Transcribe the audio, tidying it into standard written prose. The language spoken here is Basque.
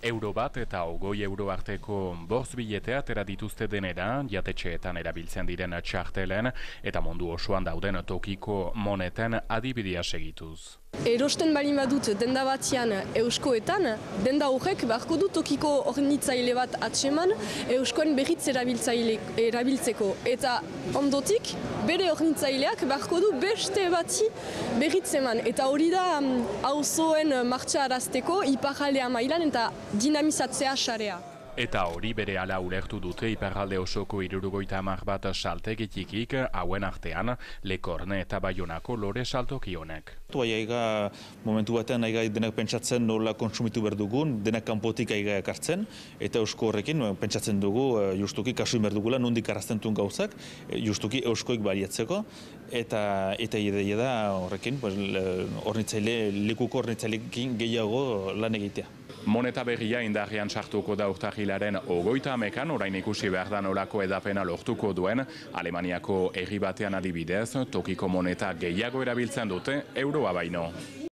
Euro bat eta 20 euro arteko bortz biletea atera dituzte denera, jatetxeetan erabiltzen diren txartelen eta mundu osoan dauden tokiko moneten adibidea segituz. Erosten baldin badut denda batian euskoetan, denda horrek beharko du tokiko hornitzaile bat atseman euskoen berriz erabiltzeko. Eta ondotik, bere hornitzaileak beharko du beste bati berriz eman. Eta hori da auzoen martxa arazteko iparraldea mailan eta dinamizatzea sarea. Eta hori berehala ulertu dute iparralde osoko 71 bat saltegikik hauen artean Lekorne eta Baionako lore saltoki honek. Aiga momentu batean aiga denak pentsatzen nola kontsumitu behar dugun, denak kanpotik aiga ekartzen, eta eusko horrekin pentsatzen dugu justuki kasuin behar dugula nondik arraztentun gauzak, justuki euskoik baliatzeko, eta ideia da horrekin lekuko hornitzailekin gehiago lan egitea. Moneta berria indarrean sartuko da urtarrilaren 30an, orain ikusi behar da nolako edapena lortuko duen, Alemaniako herri batean adibidez, tokiko moneta gehiago erabiltzen dute euroa baino.